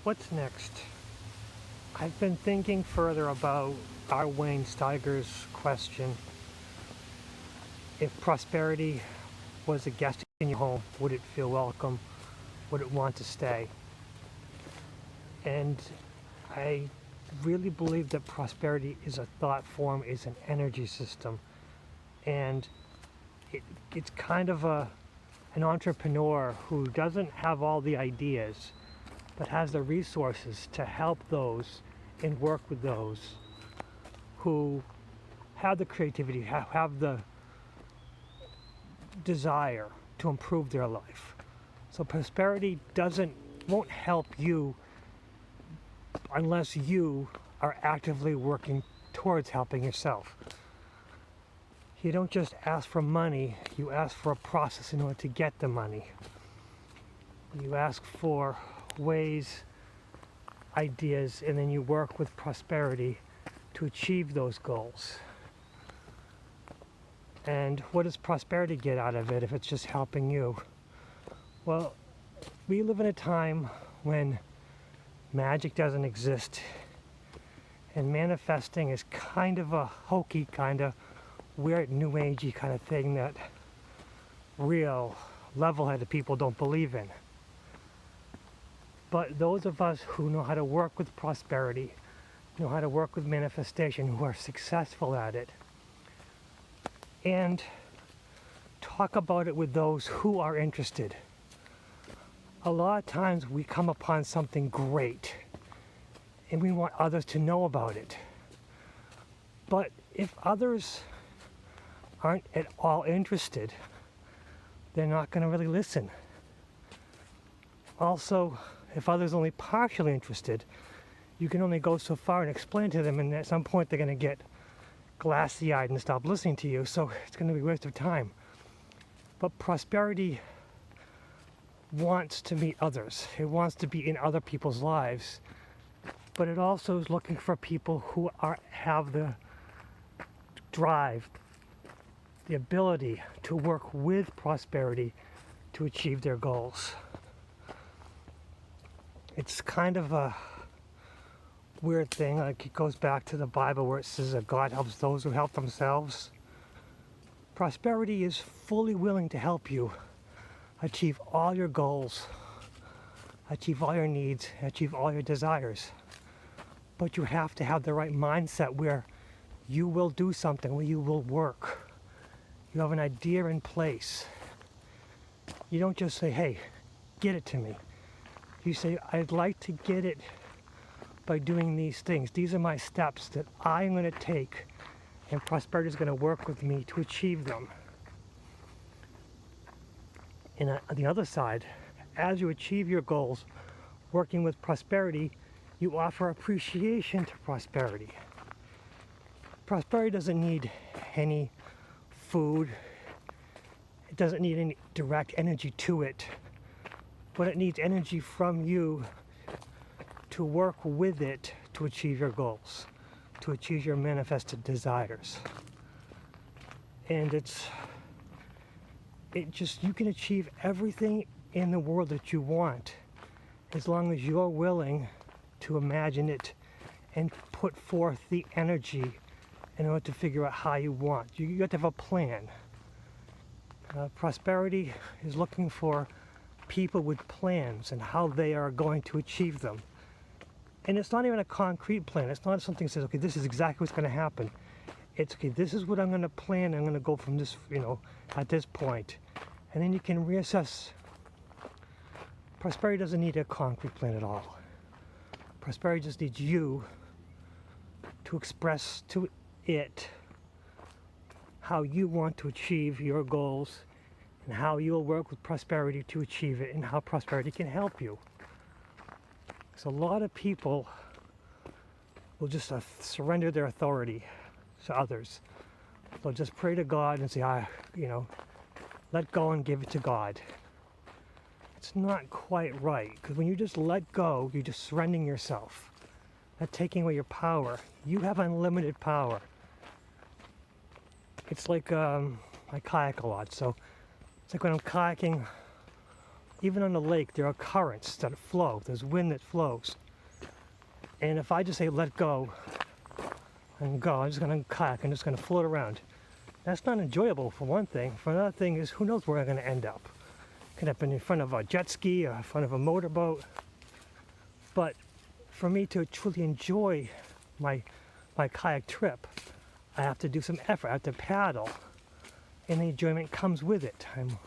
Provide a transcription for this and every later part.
what's next? I've been thinking further about R Wayne Steiger's question. If prosperity was a guest in your home, would it feel welcome? Would it want to stay? And I really believe that prosperity is a thought form, is an energy system. And it's kind of an entrepreneur who doesn't have all the ideas, but has the resources to help those and work with those who have the creativity, have the desire to improve their life. So prosperity won't help you unless you are actively working towards helping yourself. You don't just ask for money, you ask for a process in order to get the money. You ask for ways, ideas, and then you work with prosperity to achieve those goals. And what does prosperity get out of it if it's just helping you? Well, we live in a time when magic doesn't exist, and manifesting is kind of a hokey, kind of weird, new agey kind of thing that real, level-headed people don't believe in. But those of us who know how to work with prosperity, know how to work with manifestation, who are successful at it, and talk about it with those who are interested. A lot of times we come upon something great and we want others to know about it. But if others aren't at all interested, they're not going to really listen. Also, if others are only partially interested, you can only go so far and explain to them, and at some point they're going to get glassy-eyed and stop listening to you, so it's going to be a waste of time. But prosperity wants to meet others. It wants to be in other people's lives, but it also is looking for people who have the drive, the ability to work with prosperity to achieve their goals. It's kind of a weird thing. Like, it goes back to the Bible where it says that God helps those who help themselves. Prosperity is fully willing to help you achieve all your goals, achieve all your needs, achieve all your desires. But you have to have the right mindset where you will do something, where you will work. You have an idea in place. You don't just say, hey, get it to me. You say, I'd like to get it by doing these things. These are my steps that I'm going to take, and prosperity is going to work with me to achieve them. And on the other side, as you achieve your goals, working with prosperity, you offer appreciation to prosperity. Prosperity doesn't need any food. It doesn't need any direct energy to it, but it needs energy from you to work with it to achieve your goals, to achieve your manifested desires. And you can achieve everything in the world that you want as long as you're willing to imagine it and put forth the energy in order to figure out how you want. You have to have a plan. Prosperity is looking for people with plans and how they are going to achieve them. And it's not even a concrete plan. It's not something that says, okay, this is exactly what's going to happen. It's, okay, this is what I'm going to plan. I'm going to go from this, at this point. And then you can reassess. Prosperity doesn't need a concrete plan at all. Prosperity just needs you to express to it how you want to achieve your goals and how you will work with prosperity to achieve it and how prosperity can help you. So a lot of people will just surrender their authority to others. They'll just pray to God and say, let go and give it to God. It's not quite right, because when you just let go, you're just surrendering yourself, not taking away your power. You have unlimited power. It's like I kayak a lot, so it's like when I'm kayaking even on the lake, there are currents that flow. There's wind that flows. And if I just say let go and go, I'm just going to kayak, I'm just going to float around. That's not enjoyable for one thing. For another thing is, who knows where I'm going to end up. Could have been in front of a jet ski or in front of a motorboat. But for me to truly enjoy my kayak trip, I have to do some effort. I have to paddle. And the enjoyment comes with it. I'm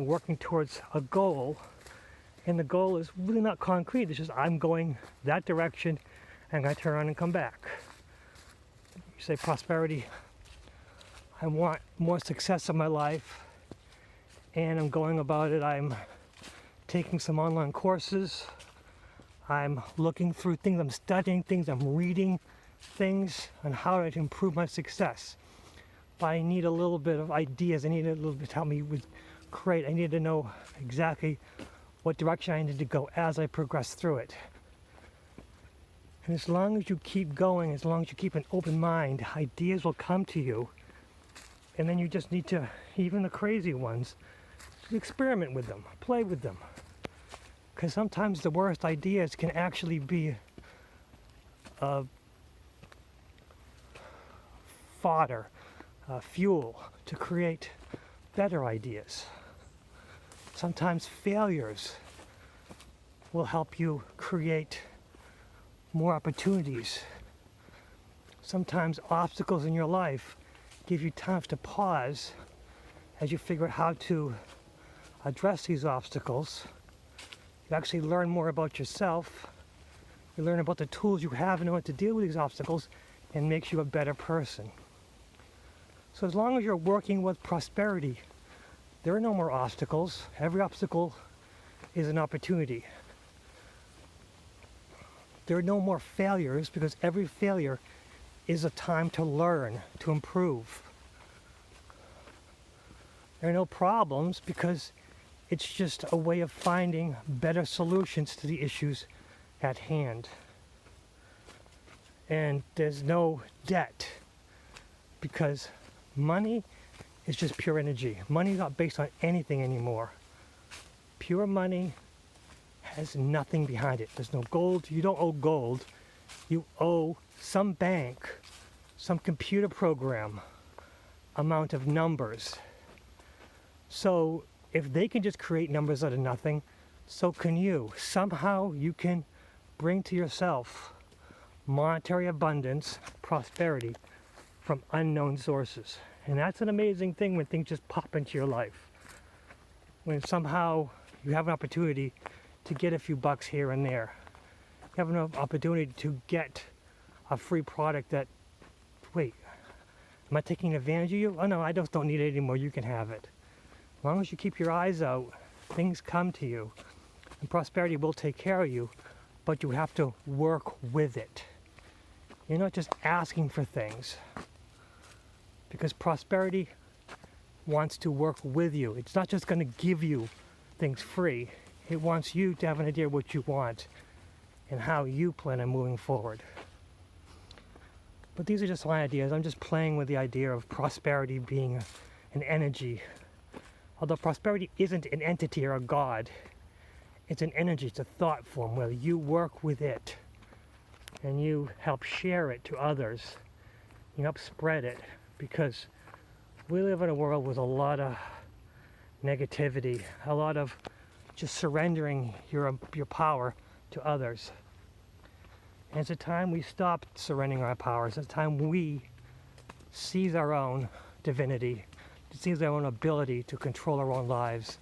working towards a goal. And the goal is really not concrete. It's just I'm going that direction and I turn around and come back. You say prosperity. I want more success in my life. And I'm going about it. I'm taking some online courses. I'm looking through things. I'm studying things. I'm reading things on how to improve my success. But I need a little bit of ideas. I need a little bit to help me with create. I need to know exactly what direction I need to go as I progress through it. And as long as you keep going, as long as you keep an open mind, ideas will come to you. And then you just need to, even the crazy ones, experiment with them, play with them. Because sometimes the worst ideas can actually be fodder, fuel to create better ideas. Sometimes failures will help you create more opportunities. Sometimes obstacles in your life give you time to pause as you figure out how to address these obstacles. You actually learn more about yourself. You learn about the tools you have in order to deal with these obstacles, and makes you a better person. So as long as you're working with prosperity, there are no more obstacles. Every obstacle is an opportunity. There are no more failures, because every failure is a time to learn, to improve. There are no problems, because it's just a way of finding better solutions to the issues at hand. And there's no debt, because money is just pure energy. Money is not based on anything anymore. Pure money has nothing behind it. There's no gold. You don't owe gold. You owe some bank, some computer program amount of numbers. So if they can just create numbers out of nothing, so can you. Somehow you can bring to yourself monetary abundance, prosperity from unknown sources. And that's an amazing thing when things just pop into your life. When somehow you have an opportunity to get a few bucks here and there. You have an opportunity to get a free product that, wait, am I taking advantage of you? Oh no, I just don't need it anymore, you can have it. As long as you keep your eyes out, things come to you. And prosperity will take care of you, but you have to work with it. You're not just asking for things, because prosperity wants to work with you. It's not just going to give you things free. It wants you to have an idea of what you want and how you plan on moving forward. But these are just my ideas. I'm just playing with the idea of prosperity being an energy. Although prosperity isn't an entity or a god, it's an energy, it's a thought form where you work with it and you help share it to others. You help spread it, because we live in a world with a lot of negativity, a lot of just surrendering your power to others. And it's a time we stop surrendering our power. It's a time we seize our own divinity, seize our own ability to control our own lives,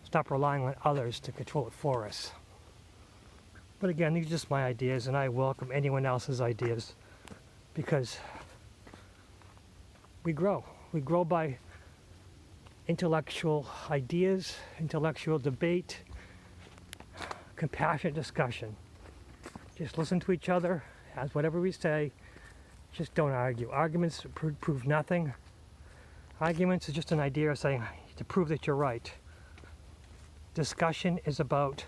stop relying on others to control it for us. But again, these are just my ideas, and I welcome anyone else's ideas, because we grow. We grow by intellectual ideas, intellectual debate, compassionate discussion. Just listen to each other, as whatever we say, just don't argue. Arguments prove nothing. Arguments is just an idea of saying to prove that you're right. Discussion is about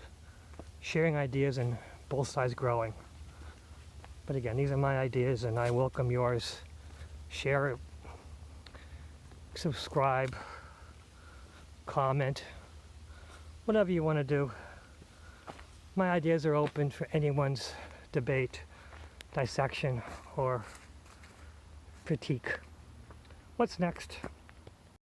sharing ideas and both sides growing. But again, these are my ideas, and I welcome yours. Share it, subscribe, comment, Whatever you want to do. My ideas are open for anyone's debate, dissection, or critique. What's next?